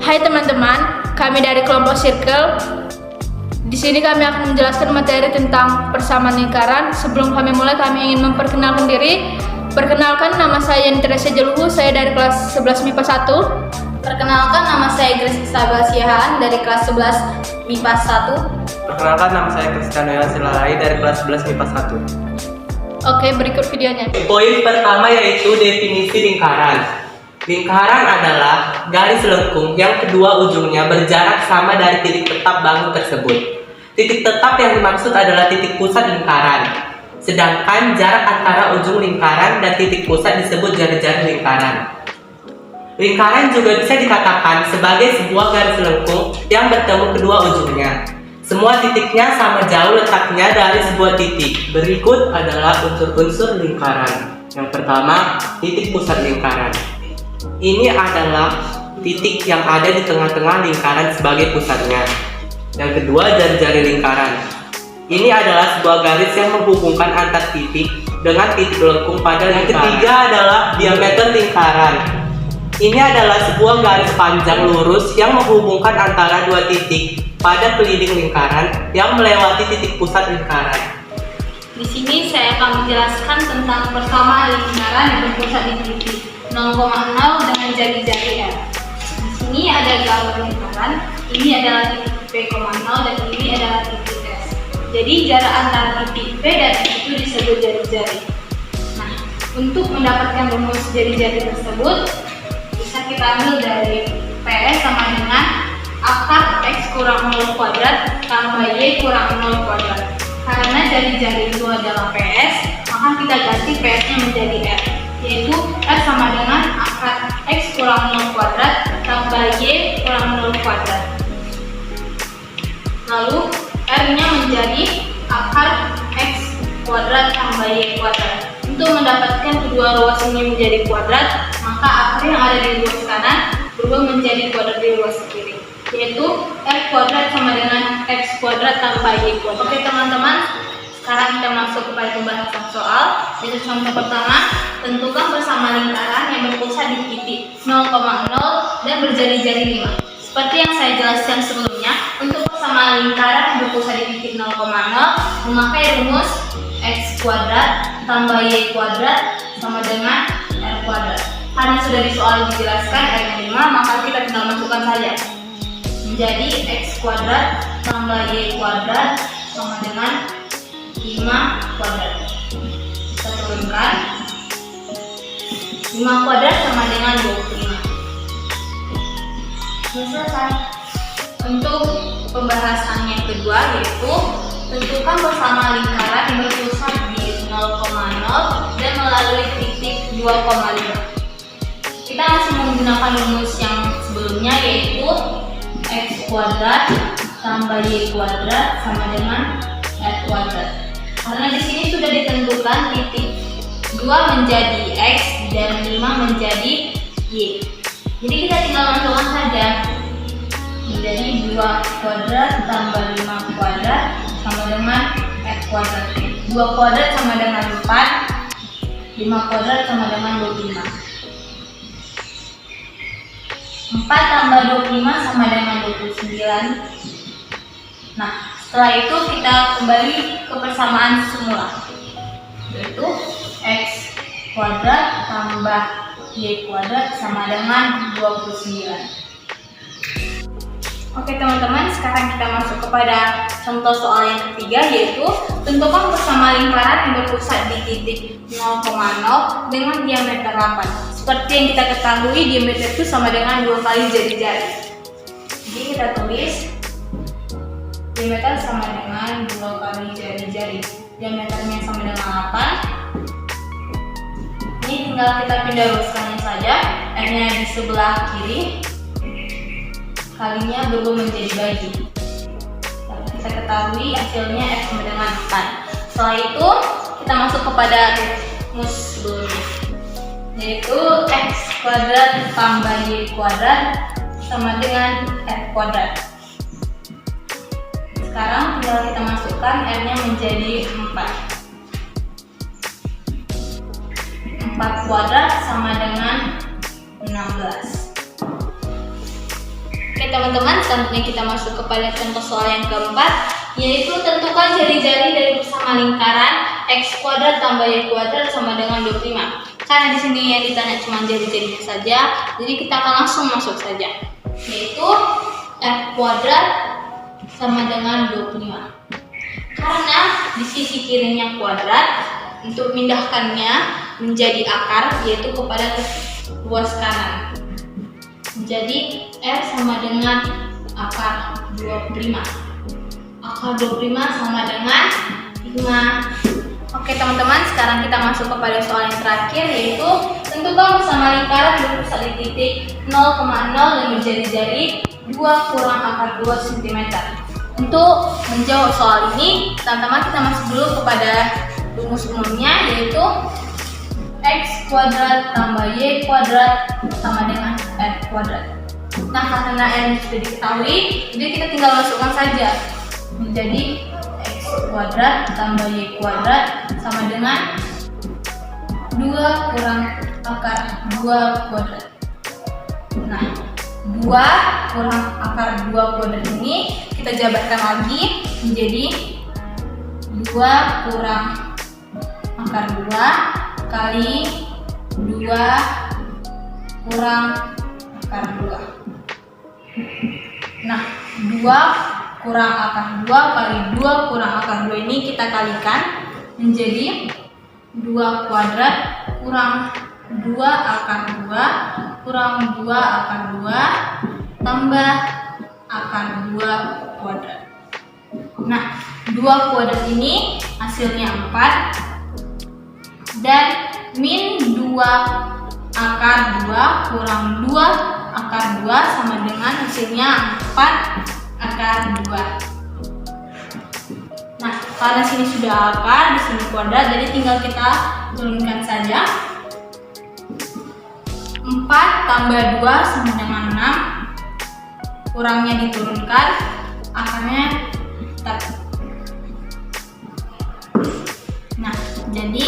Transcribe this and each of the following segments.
Hai teman-teman, kami dari kelompok Circle. Di sini kami akan menjelaskan materi tentang persamaan lingkaran. Sebelum kami mulai, kami ingin memperkenalkan diri. Perkenalkan, nama saya Nitresya Jeluhu, saya dari kelas 11 MIPA 1. Perkenalkan, nama saya Grace Sabasiahan dari kelas 11 MIPA 1. Perkenalkan, nama saya Kristiano Silalai dari kelas 11 MIPA 1. Oke, berikut videonya. Poin pertama yaitu definisi lingkaran. Lingkaran adalah garis lengkung yang kedua ujungnya berjarak sama dari titik tetap bangun tersebut. Titik tetap yang dimaksud adalah titik pusat lingkaran. Sedangkan jarak antara ujung lingkaran dan titik pusat disebut jari-jari lingkaran. Lingkaran juga bisa dikatakan sebagai sebuah garis lengkung yang bertemu kedua ujungnya. Semua titiknya sama jauh letaknya dari sebuah titik. Berikut adalah unsur-unsur lingkaran. Yang pertama, titik pusat lingkaran. Ini adalah titik yang ada di tengah-tengah lingkaran sebagai pusatnya. Yang kedua, jari-jari lingkaran. Ini adalah sebuah garis yang menghubungkan antar titik dengan titik lengkung pada lingkaran. Yang ketiga adalah diameter lingkaran. Ini adalah sebuah garis panjang lurus yang menghubungkan antara dua titik pada keliling lingkaran yang melewati titik pusat lingkaran. Di sini saya akan menjelaskan tentang persamaan lingkaran yang berpusat di titik 0,0 dengan jari-jari R. Di sini ada gambar lingkaran, ini adalah titik P,0 dan ini adalah titik S. Jadi jarak antara titik P dan S itu disebut jari-jari. Nah, untuk mendapatkan rumus jari-jari tersebut, bisa kita ambil dari PS sama dengan akar X kurang 0 kuadrat tambah Y kurang 0 kuadrat. Karena jari-jari itu adalah PS, maka kita ganti PS-nya menjadi R, yaitu R sama dengan akar X kurang 0 kuadrat tambah Y kurang 0 kuadrat. Lalu R-nya menjadi akar X kuadrat tambah Y kuadrat. Untuk mendapatkan kedua ruas ini menjadi kuadrat, maka akar yang ada di ruas kanan berubah menjadi kuadrat di ruas kiri, yaitu R kuadrat sama dengan X kuadrat tambah Y kuadrat. Oke teman-teman, sekarang kita masuk kepada pembahasan soal. Yaitu contoh pertama, tentukan persamaan lingkaran yang berpusat di titik 0,0 dan berjari-jari 5. Seperti yang saya jelaskan sebelumnya, untuk persamaan lingkaran yang berpusat di titik 0,0 memakai rumus X kuadrat tambah Y kuadrat sama dengan R kuadrat. Karena sudah di soal dijelaskan R-nya 5, maka kita tinggal masukkan saja. Menjadi X kuadrat tambah Y kuadrat sama dengan 5 kuadrat. Kita turunkan. 5 kuadrat sama dengan 25. Selesai. Untuk pembahasan yang kedua yaitu tentukan persamaan lingkaran yang berpusat di 0,0 dan melalui titik 2,5. Kita masih menggunakan rumus yang sebelumnya yaitu X kuadrat tambah Y kuadrat sama dengan R kuadrat. Karena di sini sudah ditentukan titik 2 menjadi X dan 5 menjadi Y. Jadi kita tinggal masukkan saja. Menjadi 2 kuadrat tambah 5 kuadrat sama dengan R kuadrat. 2 kuadrat sama dengan 4, 5 kuadrat sama dengan 25. 4 tambah 25 sama dengan 29. Nah, setelah itu kita kembali ke persamaan semula, yaitu X kuadrat tambah Y kuadrat sama dengan 29. Oke teman-teman, sekarang kita masuk kepada contoh soal yang ketiga, yaitu tentukan persamaan lingkaran yang berpusat di titik 0,0 dengan diameter 8. Seperti yang kita ketahui, diameter itu sama dengan 2 kali jari-jari. Jadi kita tulis diameter sama dengan 2 kali jari-jari. Diameternya sama dengan 8. Ini tinggal kita pindah ruaskannya saja. R-nya di sebelah kiri, kalinya berubah menjadi bagi. Kita ketahui hasilnya X sama dengan 4. Setelah itu kita masuk kepada rumus sebelumnya, yaitu X kuadrat tambah Y kuadrat sama dengan R kuadrat. Sekarang tinggal kita masukkan R-nya menjadi 4. 4 kuadrat sama dengan 16. teman-teman, selanjutnya kita masuk kepada contoh soal yang keempat, yaitu tentukan jari-jari dari bersama lingkaran x kuadrat tambah y kuadrat sama dengan 25. Karena di sini yang ditanya cuma jari-jarinya saja, jadi kita akan langsung masuk saja, yaitu f kuadrat sama dengan 25. Karena di sisi kirinya kuadrat, untuk memindahkannya menjadi akar, yaitu kepada luas kanan. Jadi f sama dengan akar 25. Akar 25 sama dengan 5. Oke teman-teman, sekarang kita masuk kepada soal yang terakhir, yaitu tentukan bersama lingkaran berpusat di titik 0,0 dan berjari-jari 2 kurang akar 2 cm. Untuk menjawab soal ini, teman-teman kita masuk dulu kepada rumus umumnya, yaitu x kuadrat tambah y kuadrat sama dengan f kuadrat. Nah, karena r sudah diketahui, jadi kita tinggal masukkan saja menjadi x kuadrat tambah y kuadrat sama dengan 2 kurang akar 2 kuadrat. Nah, 2 kurang akar 2 kuadrat ini kita jabarkan lagi menjadi 2 kurang akar 2 kali 2 kurang akar 2. Nah, 2 kurang akar 2 kali 2 kurang akar 2 ini kita kalikan menjadi 2 kuadrat kurang 2 akar 2 kurang 2 akar 2 tambah akar 2 kuadrat. Nah, 2 kuadrat ini hasilnya 4 dan min 2 akar 2 kurang 2 akar 2 sama dengan hasilnya 4 akar 2. Nah, karena sini sudah akar, di sini kuadrat, jadi tinggal kita turunkan saja. 4 tambah 2 sama dengan 6, kurangnya diturunkan, akarnya tetap. Nah, jadi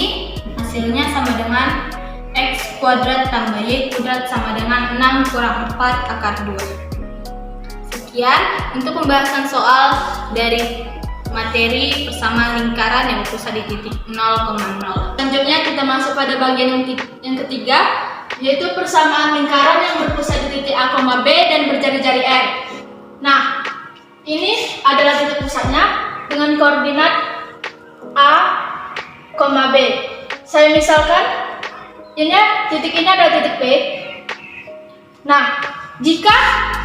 hasilnya sama dengan x kuadrat tambah y kuadrat sama dengan 6 kurang 4 akar 2. Sekian untuk pembahasan soal dari materi bersama lingkaran yang berpusat di titik 0,0. Selanjutnya kita masuk pada bagian yang ketiga, yaitu persamaan lingkaran yang berpusat di titik A, B dan berjari-jari R. Nah, ini adalah titik pusatnya dengan koordinat A, B. Saya misalkan titik ini adalah titik P. Nah, jika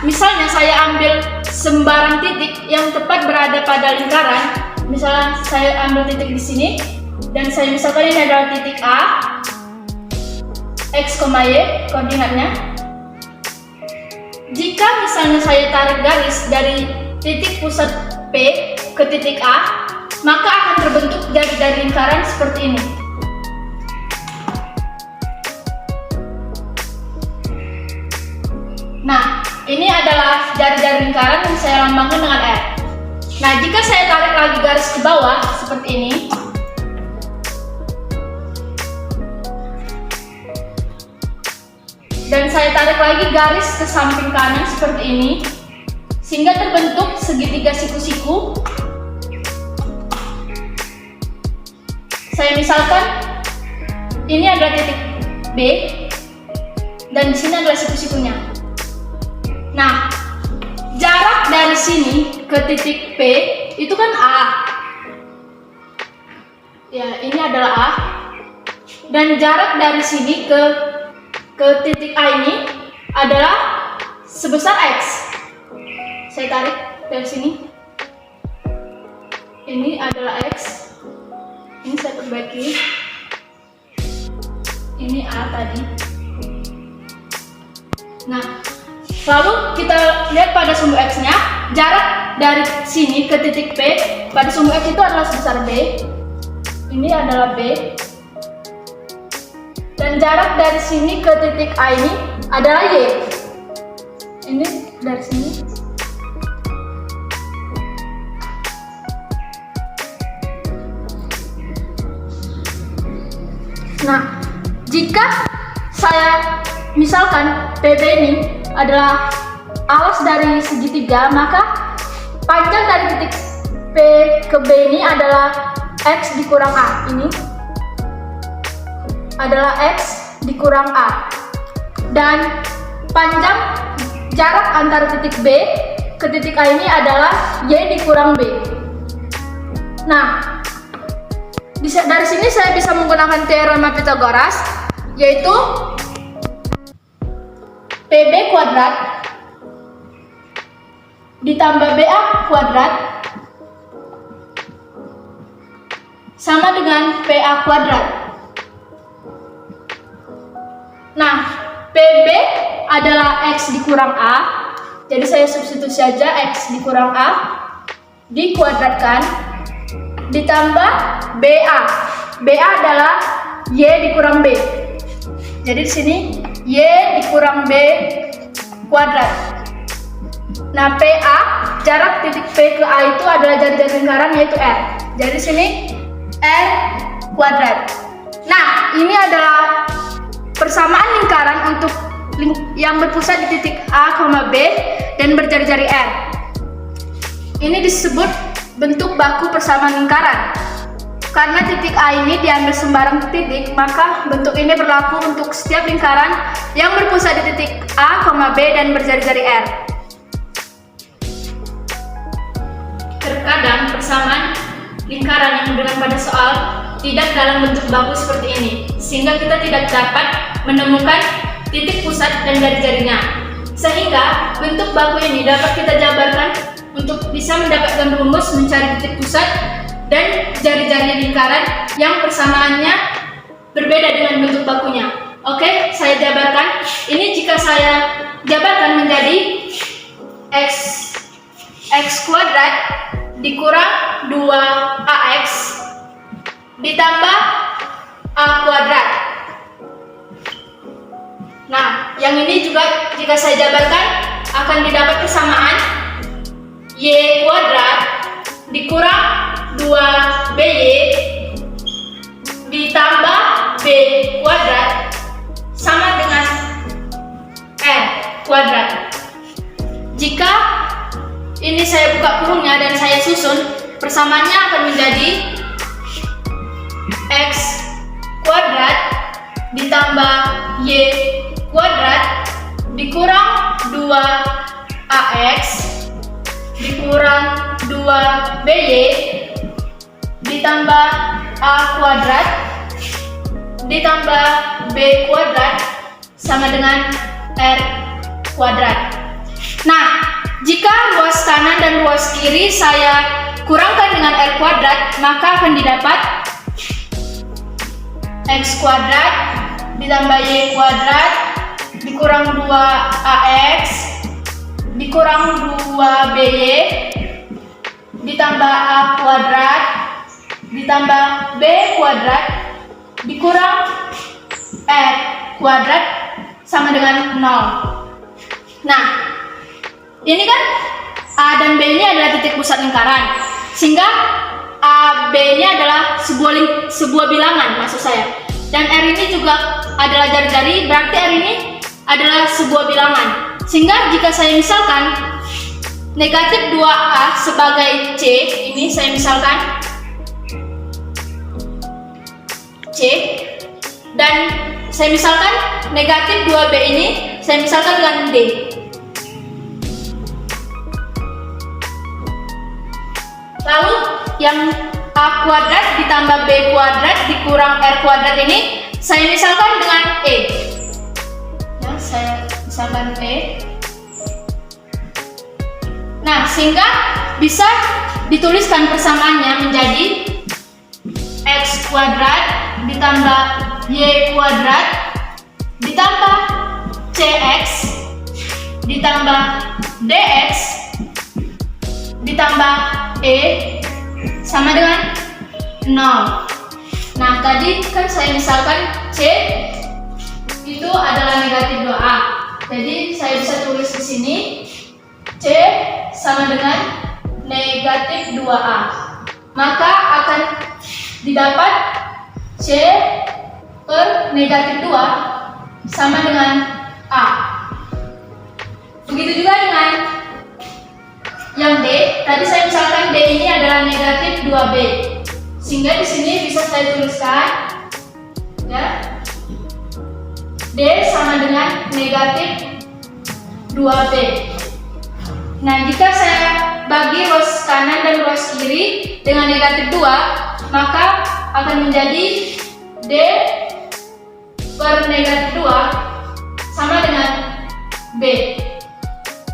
misalnya saya ambil sembarang titik yang tepat berada pada lingkaran, misalnya saya ambil titik di sini dan saya misalkan ini adalah titik A, x, y koordinatnya. Jika misalnya saya tarik garis dari titik pusat P ke titik A, maka akan terbentuk jari-jari lingkaran seperti ini. Nah, ini adalah jari-jari lingkaran yang saya lambangkan dengan R. Nah, jika saya tarik lagi garis ke bawah seperti ini, dan saya tarik lagi garis ke samping kanan seperti ini, sehingga terbentuk segitiga siku-siku. Saya misalkan ini adalah titik B dan di sini adalah siku-sikunya. Nah, jarak dari sini ke titik P itu kan A. Ya, ini adalah A. Dan jarak dari sini ke titik A ini adalah sebesar X. Saya tarik dari sini. Ini adalah X. Ini saya perbaiki. Ini A tadi. Nah, lalu kita lihat pada sumbu X-nya, jarak dari sini ke titik P pada sumbu X itu adalah sebesar B. Ini adalah B. Dan jarak dari sini ke titik A ini adalah Y. Ini dari sini. Nah, jika saya misalkan PB ini adalah alas dari segitiga, maka panjang dari titik P ke B ini adalah X dikurang A. Ini adalah X dikurang A. Dan panjang jarak antara titik B ke titik A ini adalah Y dikurang B. Nah, dari sini saya bisa menggunakan teorema Pythagoras, yaitu PB kuadrat ditambah BA kuadrat sama dengan PA kuadrat. Nah, PB adalah X dikurang A, jadi saya substitusi saja X dikurang A dikuadratkan ditambah BA. BA adalah Y dikurang B. Jadi di sini Y dikurang B kuadrat. Nah, PA, jarak titik P ke A itu adalah jari-jari lingkaran, yaitu R. Jadi di sini R kuadrat. Nah, ini adalah persamaan lingkaran untuk yang berpusat di titik A, B dan berjari-jari R. Ini disebut bentuk baku persamaan lingkaran. Karena titik A ini diambil sembarang titik, maka bentuk ini berlaku untuk setiap lingkaran yang berpusat di titik A, B dan berjari-jari R. Terkadang persamaan lingkaran yang diberikan pada soal tidak dalam bentuk baku seperti ini, sehingga kita tidak dapat menemukan titik pusat dan jari-jarinya. Sehingga bentuk baku ini dapat kita jabarkan untuk bisa mendapatkan rumus mencari titik pusat dan jari-jari lingkaran yang persamaannya berbeda dengan bentuk bakunya. Oke, saya jabarkan. Ini jika saya jabarkan menjadi X kuadrat dikurang 2AX ditambah A kuadrat. Nah, yang ini juga jika saya jabarkan akan didapat persamaan Y kuadrat dikurang 2BY ditambah B kuadrat sama dengan R kuadrat. Jika ini saya buka kurungnya dan saya susun, persamaannya akan menjadi X kuadrat ditambah Y kuadrat dikurang 2AX dikurang 2BY ditambah A kuadrat ditambah B kuadrat sama dengan R kuadrat. Nah, jika ruas kanan dan ruas kiri saya kurangkan dengan R kuadrat, maka akan didapat X kuadrat ditambah Y kuadrat dikurang 2AX dikurang 2BY ditambah A kuadrat ditambah B kuadrat dikurang R kuadrat sama dengan 0. Nah, ini kan A dan B ini adalah titik pusat lingkaran, sehingga A, B ini adalah sebuah bilangan maksud saya. Dan R ini juga adalah jari-jari, berarti R ini adalah sebuah bilangan. Sehingga jika saya misalkan negatif 2A sebagai C, ini saya misalkan C, dan saya misalkan negatif 2B ini saya misalkan dengan D. Lalu yang A kuadrat ditambah B kuadrat dikurang R kuadrat ini saya misalkan dengan E. Ya, saya misalkan E. Nah, sehingga bisa dituliskan persamaannya menjadi X kuadrat ditambah Y kuadrat ditambah CX ditambah DX ditambah E sama dengan 0. Nah, tadi kan saya misalkan C itu adalah negatif 2A. Jadi saya bisa tulis di sini C sama dengan negatif 2A. Maka akan didapat C per negatif 2 sama dengan A. Begitu juga dengan 2B. Sehingga di sini bisa saya tuliskan ya, D sama dengan negatif 2B. Nah, jika saya bagi ruas kanan dan ruas kiri dengan negatif 2, maka akan menjadi D per negatif 2 sama dengan B.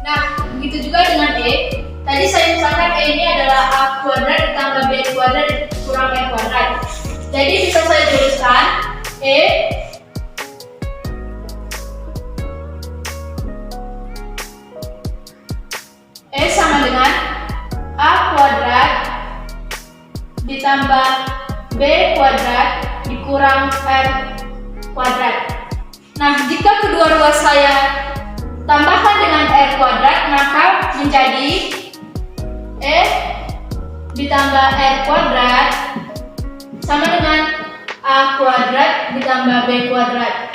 Nah, begitu juga dengan E. Tadi saya misalkan E ini adalah A kuadrat ditambah B kuadrat kurang E kuadrat. Jadi bisa saya tuliskan E sama dengan A kuadrat ditambah B kuadrat dikurang R kuadrat. Nah, jika kedua ruas saya tambahkan dengan R kuadrat, maka menjadi E ditambah R kuadrat sama dengan A kuadrat ditambah B kuadrat.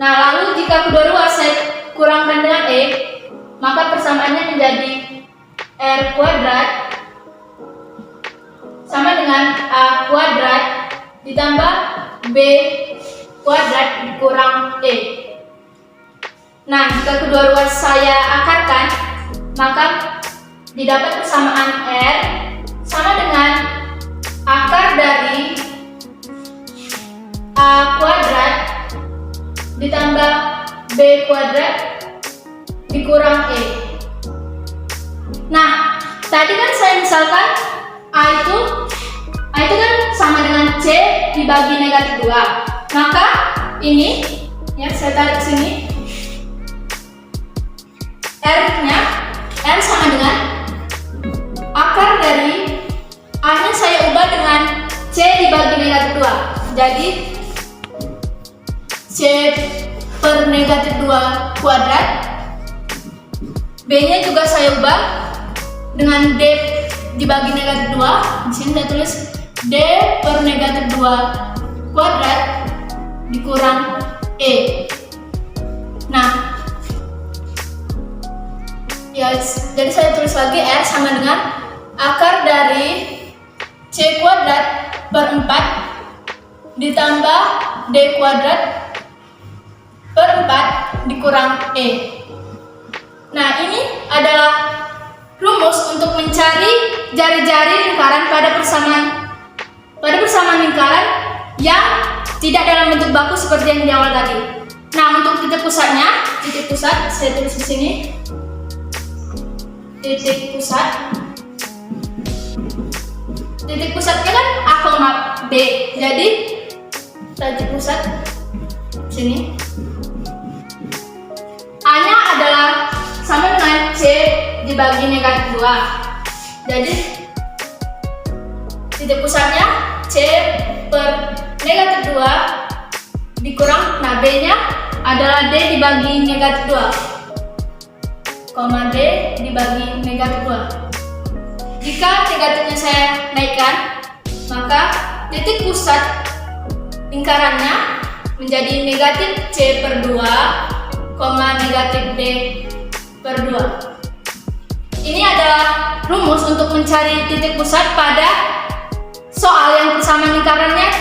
Nah, lalu jika kedua ruas saya kurangkan dengan E, maka persamaannya menjadi R kuadrat sama dengan A kuadrat ditambah B kuadrat dikurang E. Nah, jika kedua ruas saya akarkan, maka didapat persamaan R sama dengan akar dari A kuadrat ditambah B kuadrat dikurang E. Nah, tadi kan saya misalkan A itu kan sama dengan C dibagi negatif 2. Maka ini ya, saya tarik sini, R sama dengan akar dari A-nya saya ubah dengan C dibagi negatif 2. Jadi C per negatif 2 kuadrat. B-nya juga saya ubah dengan D dibagi negatif 2. Di sini saya tulis D per negatif 2 kuadrat dikurang E. Nah, ya, jadi saya tulis lagi R sama dengan akar dari C kuadrat per 4 ditambah D kuadrat per 4 dikurang E. Nah, ini adalah rumus untuk mencari jari-jari lingkaran pada persamaan lingkaran yang tidak dalam bentuk baku seperti yang di awal tadi. Nah, untuk titik pusatnya, titik pusat saya tulis di sini. Titik pusatnya kan A, B. Jadi titik pusat sini. A-nya adalah sama dengan C dibagi negatif 2. Jadi titik pusatnya C per negatif 2 dikurang, nah B-nya adalah D dibagi negatif 2, D dibagi negatif 2. Jika negatifnya saya naikkan, maka titik pusat lingkarannya menjadi negatif C per 2, negatif D per 2. Ini adalah rumus untuk mencari titik pusat pada soal yang persamaan lingkarannya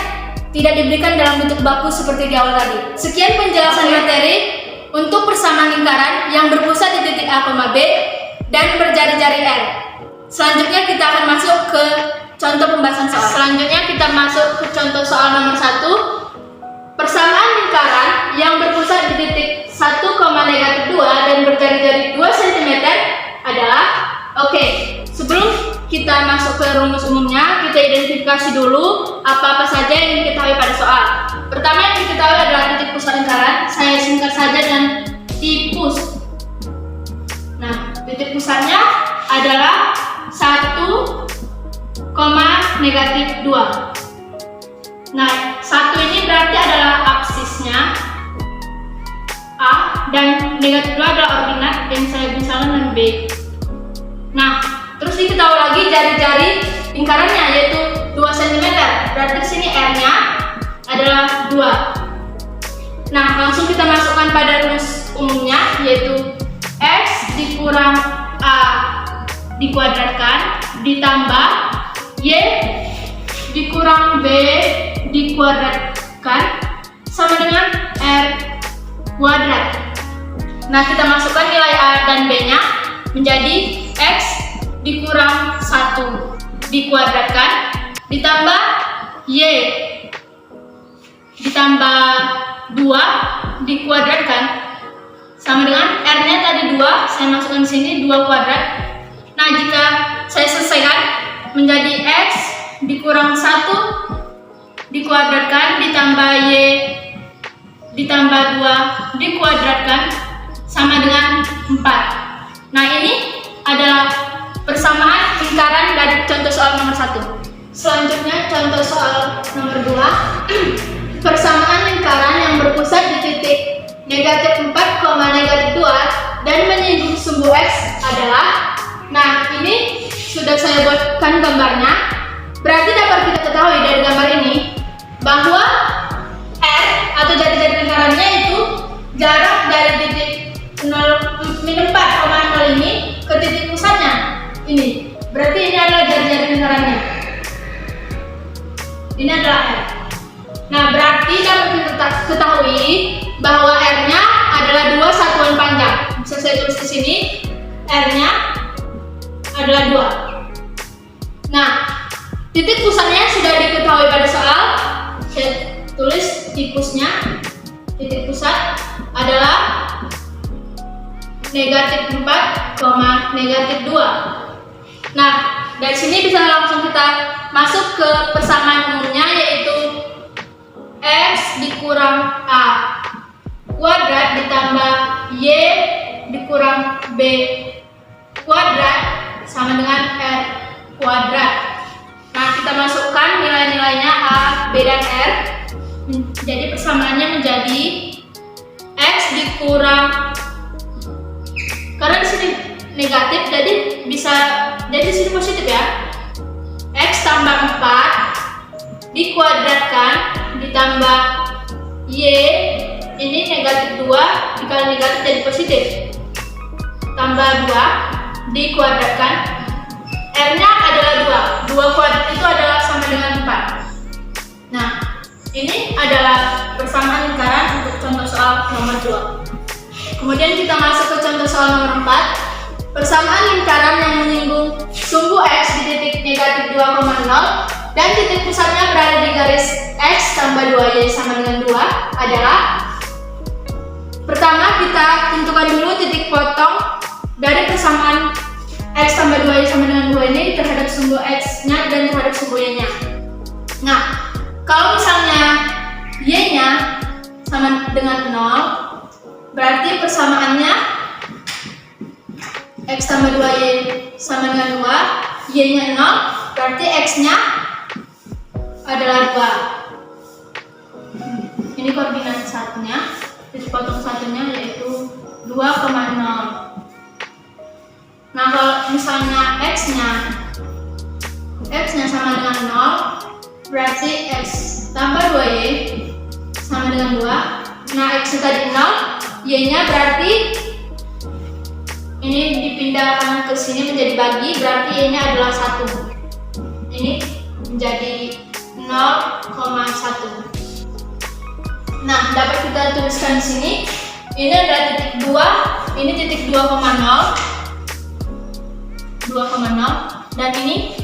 tidak diberikan dalam bentuk baku seperti di awal tadi. Sekian penjelasan materi untuk persamaan lingkaran yang berpusat di titik A, B dan berjari-jari R. Selanjutnya kita akan masuk ke contoh pembahasan soal. Selanjutnya kita masuk ke contoh soal nomor 1. Persamaan lingkaran yang berpusat di titik 1, negatif 2 dan berjari-jari 2 cm adalah, sebelum kita masuk ke rumus umumnya, kita identifikasi dulu apa-apa saja yang diketahui pada soal. Pertama yang diketahui adalah titik pusat lingkaran. Saya singkat saja dengan tipus. Nah, titik pusatnya adalah 1, negatif 2. Nah, 1 ini berarti adalah absisnya A dan negatif 2 adalah ordinat yang saya misalkan dengan B. Nah, terus diketahui lagi jari-jari lingkarannya yaitu 2 cm. Berarti di sini R-nya adalah 2. Nah, langsung kita masukkan pada rumus umumnya yaitu X dikurang A dikuadratkan ditambah Y dikurang B dikuadratkan sama dengan R kuadrat. Nah, kita masukkan nilai A dan B-nya menjadi X dikurang 1 dikuadratkan ditambah Y ditambah 2 dikuadratkan sama dengan R-nya tadi 2, saya masukkan sini 2 kuadrat. Nah, jika saya selesaikan menjadi X dikurang 1 dikuadratkan ditambah Y ditambah 2 dikuadratkan sama dengan 4. Nah, ini adalah persamaan lingkaran dari contoh soal nomor 1. Selanjutnya contoh soal nomor 2. Persamaan lingkaran yang berpusat di titik negatif 4, negatif 2 dan menyinggung sumbu X adalah. Nah, ini sudah saya buatkan gambarnya. Berarti dapat kita ketahui dari gambar ini bahwa R atau jari-jari lingkarannya itu jarak dari titik 4,0 ini ke titik pusatnya ini. Berarti ini adalah jari-jari lingkarannya. Ini adalah R. Nah, berarti dapat kita ketahui bahwa R-nya adalah 2 satuan panjang. Bisa saya tulis di sini, R-nya adalah 2. Nah, titik pusatnya sudah diketahui pada soal. Saya tulis tikusnya. Titik pusat adalah negatif 4, negatif 2. Nah, dari sini bisa langsung kita masuk ke persamaan umumnya, yaitu X dikurang A kuadrat ditambah Y dikurang B kuadrat sama dengan R kuadrat. Nah, kita masukkan nilai-nilainya A, B, dan R. Jadi persamaannya menjadi X dikurang, karena di sini negatif jadi bisa jadi di sini positif ya. X tambah 4 dikuadratkan ditambah Y, ini negatif 2 dikali negatif jadi positif, tambah 2 dikuadratkan, R-nya adalah 2 kuadrat itu adalah sama dengan 4. Nah, ini adalah persamaan lingkaran untuk contoh soal nomor 2. Kemudian kita masuk ke contoh soal nomor 4. Persamaan lingkaran yang menyinggung sumbu X di titik negatif 2,0 dan titik pusatnya berada di garis X tambah 2Y sama dengan 2 adalah. Pertama, kita tentukan dulu titik potong dari persamaan X tambah 2Y sama dengan 2 ini terhadap sumbu X-nya dan terhadap sumbu Y-nya. Nah, kalau misalnya Y-nya sama dengan 0, berarti persamaannya X tambah 2Y sama dengan 2, Y-nya 0, berarti X-nya adalah 2. Ini koordinat satunya, titik potong satunya yaitu 2,0. Nah, kalau misalnya X-nya sama dengan 0, berarti X tambah 2Y sama dengan 2. Nah, X-nya tadi 0, Y-nya berarti ini dipindahkan ke sini menjadi bagi, berarti Y-nya adalah 1. Ini menjadi 0,1. Nah, dapat kita tuliskan di sini. Ini adalah titik 2, ini titik 2,0 dan ini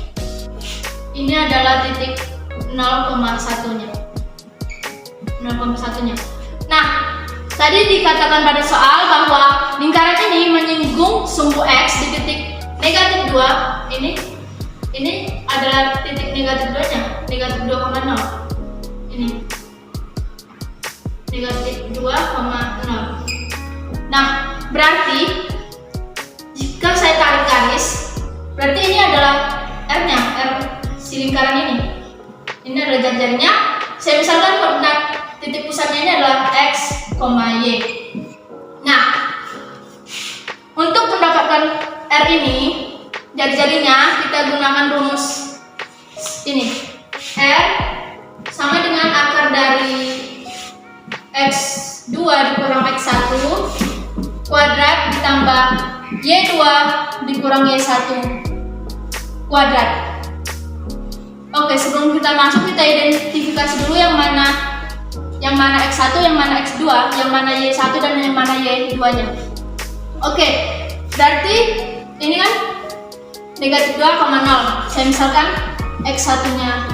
adalah titik 0,1-nya. Nah, tadi dikatakan pada soal bahwa lingkaran ini menyinggung sumbu X di titik negatif 2. Ini adalah titik negatif 2-nya, negatif 2,0. Ini negatif 2,0. Nah, berarti jika saya tarik garis, berarti ini adalah R-nya, R si lingkaran ini. Ini adalah jari-jarinya. Saya misalkan koordinat titik pusatnya ini adalah X, Y. Nah, untuk mendapatkan R ini, jari-jarinya kita gunakan rumus ini. R sama dengan akar dari X2 dikurang X1 kuadrat ditambah Y2 dikurang Y1 kuadrat. Oke, sebelum kita masuk kita identifikasi dulu yang mana X1, yang mana X2, yang mana Y1 dan yang mana Y2-nya. Oke, berarti ini kan negatif 2, 0. Saya misalkan X1-nya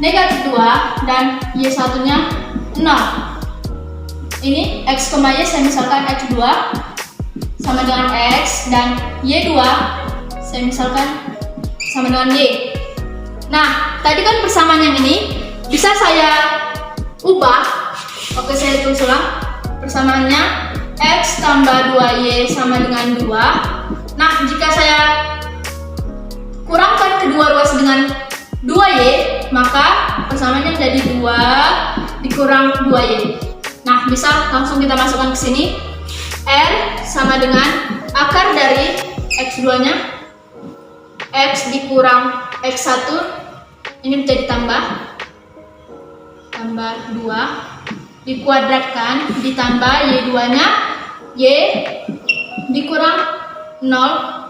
negatif 2 dan Y1-nya 0. Ini X, Y saya misalkan X2 sama dengan X dan Y2 saya misalkan sama dengan Y. Nah, tadi kan persamaan yang ini bisa saya ubah. Oke, saya tulis ulang. Persamaannya X tambah 2Y sama dengan 2. Nah, jika saya kurangkan kedua ruas dengan 2Y, maka persamaannya menjadi 2 dikurang 2Y. Nah, bisa langsung kita masukkan ke sini. R sama dengan akar dari X2-nya X dikurang X1, ini menjadi tambah 2 dikuadratkan ditambah Y2-nya Y dikurang 0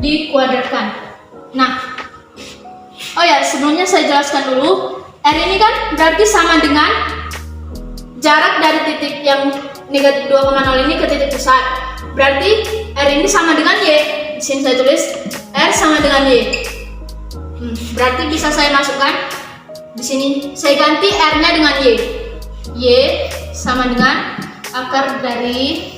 dikuadratkan. Nah, oh ya, sebelumnya saya jelaskan dulu, R ini kan berarti sama dengan jarak dari titik yang negatif 2,0 ini ke titik pusat. Berarti R ini sama dengan Y. Di sini saya tulis R sama dengan Y. Berarti bisa saya masukkan di sini. Saya ganti R-nya dengan Y. Y sama dengan akar dari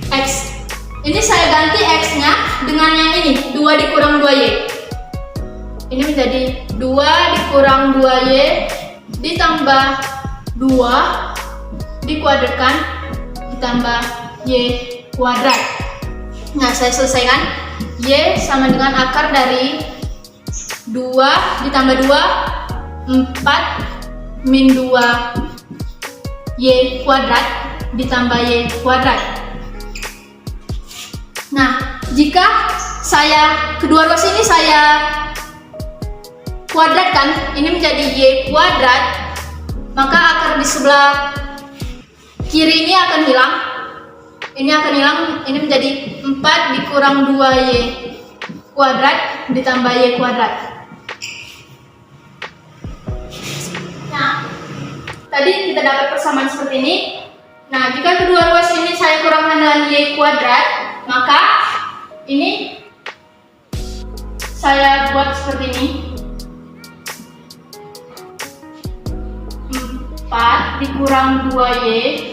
X. Ini saya ganti X-nya dengan yang ini, 2 dikurang 2Y. Ini menjadi 2 dikurang 2Y ditambah 2 dikuadratkan ditambah Y kuadrat. Nah, saya selesaikan. Y sama dengan akar dari 2 ditambah 2, 4 min 2 Y kuadrat ditambah Y kuadrat. Nah, jika kedua ruas ini saya kuadratkan, ini menjadi Y kuadrat, maka akar di sebelah kiri ini akan hilang. Ini akan hilang, ini menjadi 4 dikurang 2Y kuadrat ditambah Y kuadrat. Nah, tadi kita dapat persamaan seperti ini. Nah, jika kedua ruas ini saya kurangkan dengan Y kuadrat, maka ini saya buat seperti ini. 4 dikurang 2Y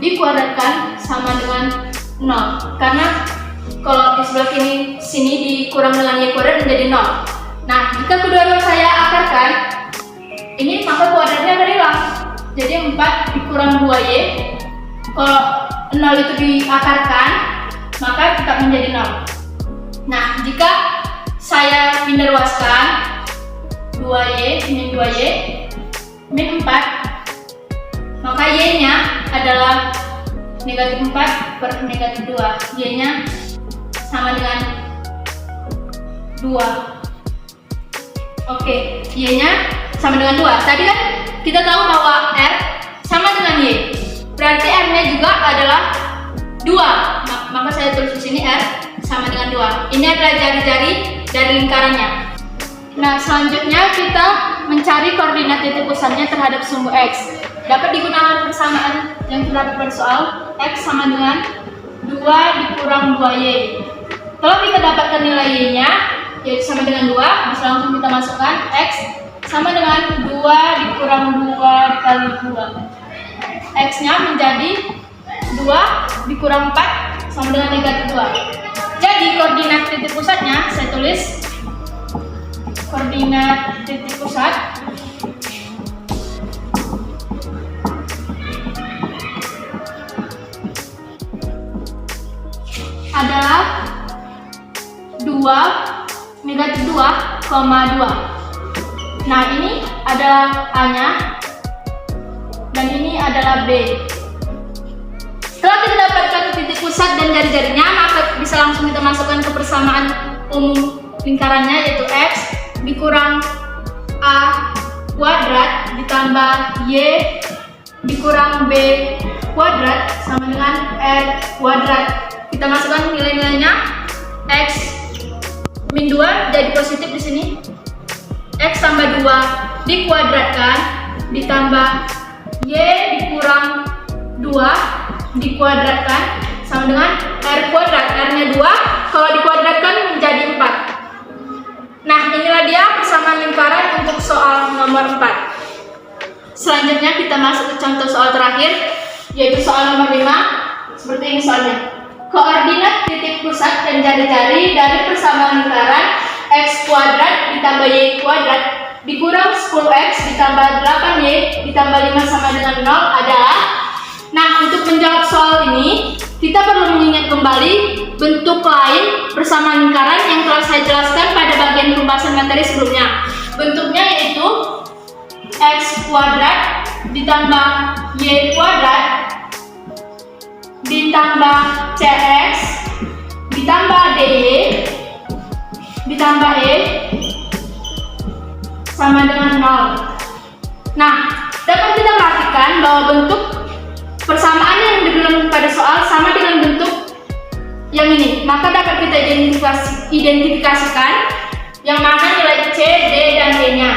dikuadratkan sama dengan 0. Karena kalau di sebelah sini dikurang dengan Y kuadrat menjadi 0. Nah, jika kedua ruas saya akarkan, ini maka kuadratnya akan hilang. Jadi 4 dikurang 2Y, kalau 0 itu diakarkan, maka tetap menjadi 0. Nah, jika saya pindah ruaskan 2Y min 2Y min 4, maka Y-nya adalah negatif 4 per negatif 2. Y-nya sama dengan 2. Oke, Y-nya sama dengan 2. Tadi kan kita tahu bahwa R sama dengan Y. Berarti R-nya juga adalah 2. Maka saya tulis di sini R sama dengan 2. Ini adalah jari-jari dari lingkarannya. Nah, selanjutnya kita mencari koordinat titik pusatnya terhadap sumbu X. Dapat digunakan persamaan yang terdapat pada soal X sama dengan 2 dikurang 2Y. Kalau kita dapatkan nilai Y-nya, yaitu sama dengan 2, bisa langsung kita masukkan X sama dengan 2 dikurang 2 kali 2. X-nya menjadi 2 dikurang 4 sama dengan negatif 2. Jadi koordinat titik pusatnya saya tulis koordinat titik pusat adalah 2 negatif 2,2. Nah, ini adalah A-nya dan ini adalah B. Setelah kita dapatkan titik pusat dan jari-jarinya, maka bisa langsung kita masukkan ke persamaan umum lingkarannya, yaitu X dikurang A kuadrat ditambah Y dikurang B kuadrat sama dengan R kuadrat. Kita masukkan nilai-nilainya. X min 2 jadi positif di sini. X tambah 2 dikuadratkan ditambah Y dikurang 2 dikuadratkan sama dengan R kuadrat. R-nya 2, kalau dikuadratkan menjadi 4. Nah, inilah dia persamaan lingkaran untuk soal nomor 4. Selanjutnya kita masuk ke contoh soal terakhir, yaitu soal nomor 5. Seperti ini soalnya. Koordinat titik pusat dan jari-jari dari persamaan lingkaran X kuadrat ditambah Y kuadrat dikurang 10X ditambah 8Y ditambah 5 sama dengan 0 adalah. Nah, untuk menjawab soal ini, kita perlu mengingat kembali bentuk lain persamaan lingkaran yang telah saya jelaskan pada bagian pembahasan materi sebelumnya. Bentuknya yaitu X kuadrat ditambah Y kuadrat ditambah CX ditambah DY ditambah E sama dengan 0. Nah, dapat kita perhatikan bahwa bentuk persamaan yang dibilang pada soal sama dengan bentuk yang ini. Maka dapat kita identifikasikan yang mana nilai C, D, dan E-nya.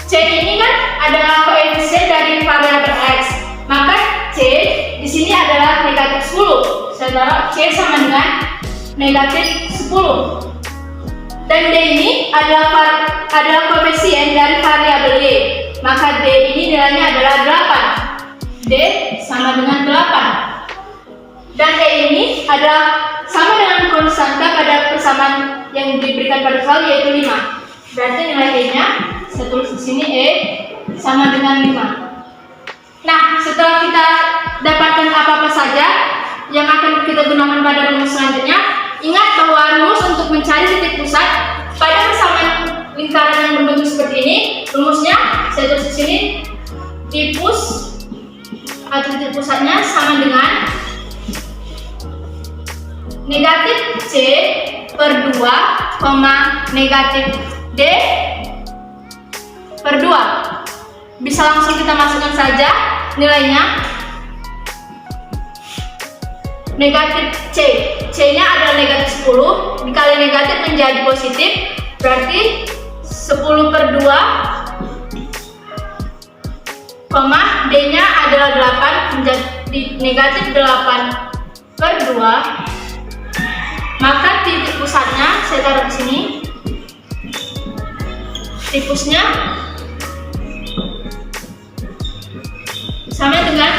C ini kan adalah koefisien dari variabel X. Maka C di sini adalah negatif 10. Saya taruh C sama dengan negatif 10. Dan D ini adalah koefisien dari variabel Y. Maka D ini nilainya adalah 8. D sama dengan 8. Dan E ini adalah sama dengan konstanta pada persamaan yang diberikan pada soal, yaitu 5. Berarti nilai E-nya, saya tulis di sini E sama dengan 5. Nah, setelah kita dapatkan apa-apa saja yang akan kita gunakan pada rumus selanjutnya, ingat bahwa rumus untuk mencari titik pusat pada persamaan lingkaran yang berbentuk seperti ini, rumusnya saya tulis di sini, tipus atau titik pusatnya sama dengan negatif C per 2, negatif D per 2. Bisa langsung kita masukkan saja nilainya. Negatif C, C-nya adalah negatif 10, dikali negatif menjadi positif, berarti 10 per 2, D-nya adalah 8, menjadi negatif 8 per 2. Maka titik pusatnya saya taruh di sini. Tipusnya sama dengan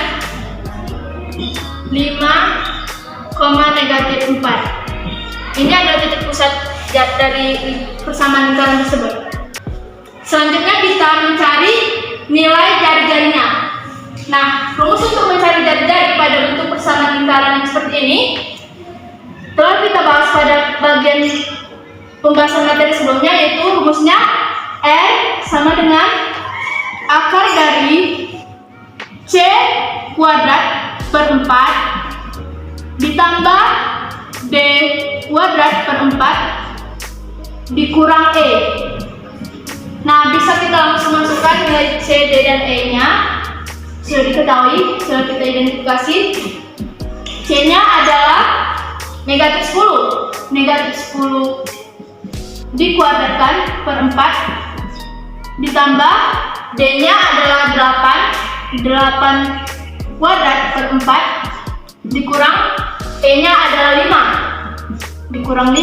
5, negatif 4. Ini adalah titik pusat dari persamaan lingkaran tersebut. Selanjutnya kita mencari nilai jari-jarinya. Nah, rumus untuk mencari jari-jari pada bentuk persamaan lingkaran yang seperti ini telah kita bahas pada bagian pembahasan materi sebelumnya, yaitu rumusnya R sama dengan akar dari C kuadrat per 4 ditambah D kuadrat per 4 dikurang E. Nah, bisa kita langsung masukkan nilai C, D, dan E-nya. Sudah diketahui, sudah kita identifikasi. C-nya adalah negatif 10. Negatif 10 dikuadratkan per 4 ditambah D-nya adalah 8 kuadrat per 4 dikurang E-nya adalah 5 dikurang 5.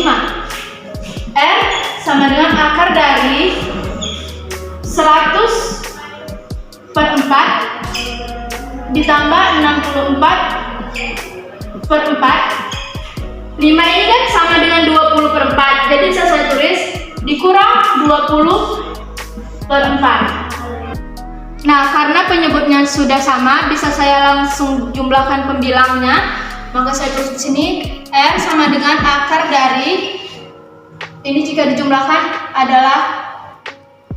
R sama dengan akar dari 100 per 4 ditambah 64 per 4. 5 ini kan sama dengan 20 per 4, jadi bisa saya tulis dikurang 20 per 4. Nah, karena penyebutnya sudah sama, bisa saya langsung jumlahkan pembilangnya. Maka saya tulis di sini R sama dengan akar dari, ini jika dijumlahkan adalah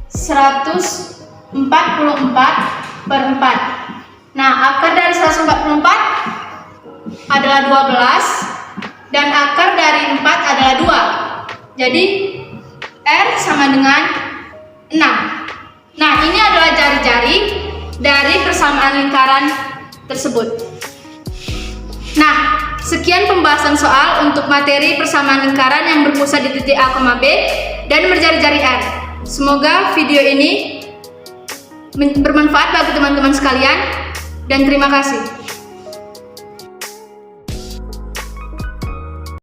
144 per 4. Nah, akar dari 144 adalah 12 dan akar dari 4 adalah 2. Jadi R sama dengan 6. Nah, ini adalah jari-jari dari persamaan lingkaran tersebut. Nah, sekian pembahasan soal untuk materi persamaan lingkaran yang berpusat di titik A, B dan berjari-jari R. Semoga video ini bermanfaat bagi teman-teman sekalian dan terima kasih.